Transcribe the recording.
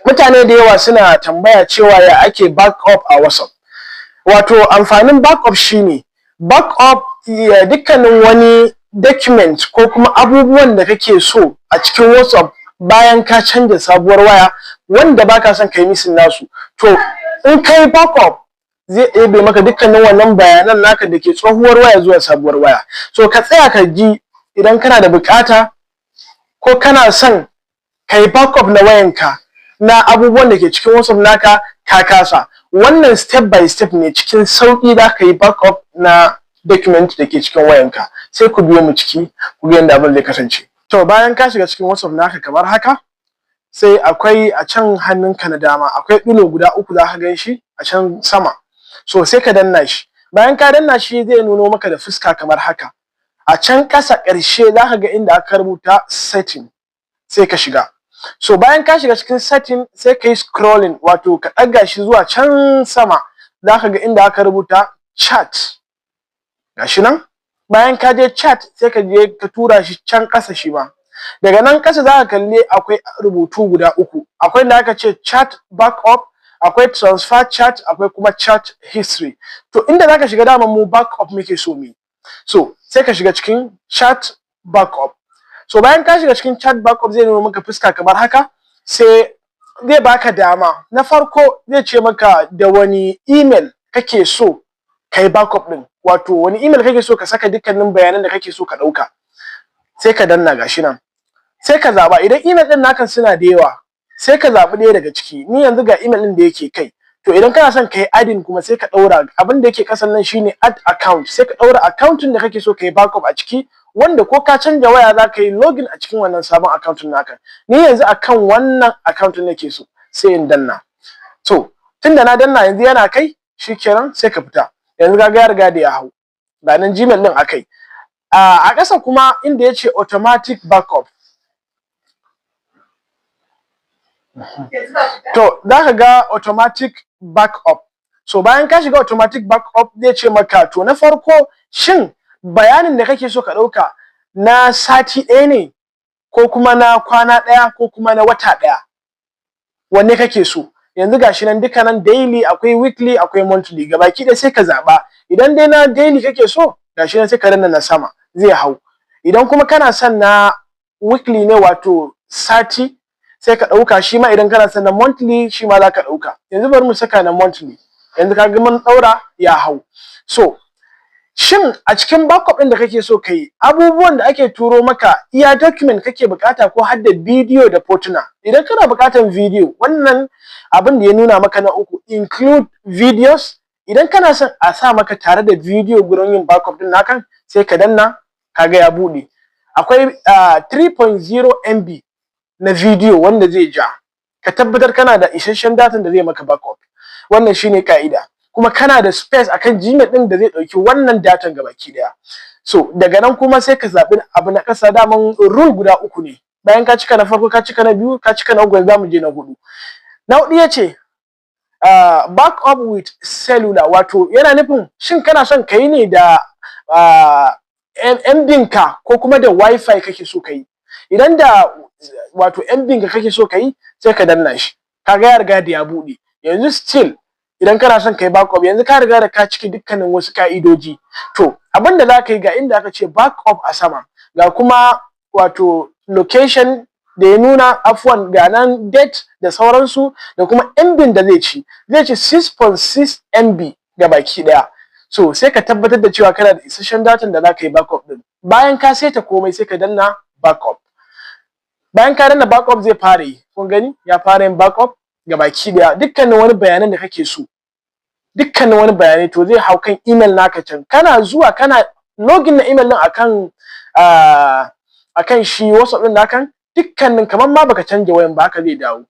mutane da yawa suna tambaya cewa ya ake backup a WhatsApp. Wato amfanin backup shine backup dukkanin wani document ko kuma abubuwan da kake so a cikin WhatsApp bayan ka canja sabuwar waya wanda baka son kai missing nasu. To in kai backup zai ɗebe maka dukkanin wannan bayanan naka da ke tsohuwar waya zuwa sabuwar waya. So ka tsaya ka ji idan kana da bukata ko kana son kai backup na wayanka na abubuwan da ke cikin WhatsApp naka ka kasa. Wannan step by step ne, cikin sauki da ka yi backup na document da ke cikin wayanka. Sai ku biyo mu ciki ku ga yadda abin zai kasance. To bayan ka shiga cikin WhatsApp naka kamar haka, sai akwai a can hannunka na dama akwai ɗilo guda uku za ka gan shi a can sama. So sai ka danna shi. Bayan ka danna shi zai nuno maka da fuska kamar haka. A can ƙasa ƙarshe za ka ga inda aka rubuta setting. Sai ka shiga. So bayan ka shiga cikin setting sai ka yi scrolling, wato ka ɗaga shi zuwa can sama. Za ka ga inda aka rubuta chat. Gashi nan. Bayan ka je chat sai ka je ka tura shi can ƙasa shi ma. Daga nan ƙasa za ka kalle akwai rubutu guda uku. Akwai da aka ce chat backup, akwai transfer chat, akwai kuma chat history. To inda za ka shiga daman mu backup muke so mu. So sai ka shiga cikin chat backup. So bayan ka shiga cikin chat backup zai nuna maka fuska kamar haka, sai zai baka dama. Na farko zai ce maka da wani email kake so kai backup din. Wato wani email kake so ka saka dukkanin bayanan da kake so ka dauka. Sai ka danna gashi nan. Sai ka zaba idan email din naka suna da yawa, sai ka zabi ɗaya daga ciki. Ni yanzu ga email din da yake kai. To idan kana son kai adding kuma sai ka daura abin da yake kasan nan shine add account. Sai ka daura account da kake so kai backup a ciki, wanda ko ka canja waya za ka yi login a cikin wannan sabon account naka. Ni yanzu akan wannan account nake so sai in danna. So tunda na danna yanzu yana kai, shikenan sai ka fita. Yanzu ga ya riga da ya hau. Ga nan Gmail din akai. A ƙasa kuma inda yace automatic backup. To za ka ga automatic backup. So bayan ka shiga automatic backup zai ce maka to na farko shin bayanin da kake so ka ɗauka na sati ɗaya ne ko kuma na kwana ɗaya ko kuma na wata ɗaya, wanne kake so? Yanzu gashi nan duka nan daily, akwai weekly, akwai monthly. Gabaki ɗaya sai ka zaɓa. Idan dai na daily kake so gashi nan sai ka danna na sama zai hau. Idan kuma kana son na weekly ne wato sati sai ka ɗauka, shi ma idan kana son na monthly shi ma za ka ɗauka. Yanzu bari mu saka na monthly. Yanzu ka ga mun ɗaura ya hau. So shin a cikin backup ɗin da kake so ka yi, abubuwan da ake turo maka iya document kake bukata ko har da bidiyo da fotuna? Idan kana bukatan bidiyo, wannan abin da ya nuna maka na uku, include videos. Idan kana son a sa maka tare da bidiyo gurin yin backup ɗin nakan, sai ka danna kaga ya buɗe. Akwai 3.0 MB na bidiyo wanda zai ja. Ka tabbatar kana da isasshen datan da zai maka backup. Wannan shine ka'ida. Kuma kana da space akan Gmail din da zai dauki wannan datan gabaki daya. So daga nan kuma sai ka zabi abu na kasa, daman rule guda uku ne. Bayan ka cika na farko, ka cika na biyu, ka cika na uku, zamu je na hudu. Na hudu yace backup with cellular, wato yana nufin shin kana son kai ne da MB ka ko kuma da Wi-Fi kake so kai. Idan da wato MB ka kake so kai sai ka danna shi. Kaga ya riga da ya bude. Yanzu still idan kana son kai backup, yanzu ka riga da ka ciki dukkanin wasu ka'idoji. To abinda za ka yi, ga inda aka ce backup a sama, ga kuma wato location da ya nuna, afwan ga nan date da sauransu, da kuma MB da zai ci 6.6 MB ga baki daya. So sai ka tabbatar da cewa kana da isasshen datan da za ka yi backup din. Bayan ka saita komai sai ka danna backup. Bayan ka danna backup zai fara yi. Kun gani ya fara yin backup gabaki daya. Dukkanin wani bayanan da kake so, dukkanin wani bayani to zai hau kan email naka can. Kana zuwa kana login na email din akan shi WhatsApp din nakan, dukkanin kamar ma baka canja wayan ba haka zai dawo.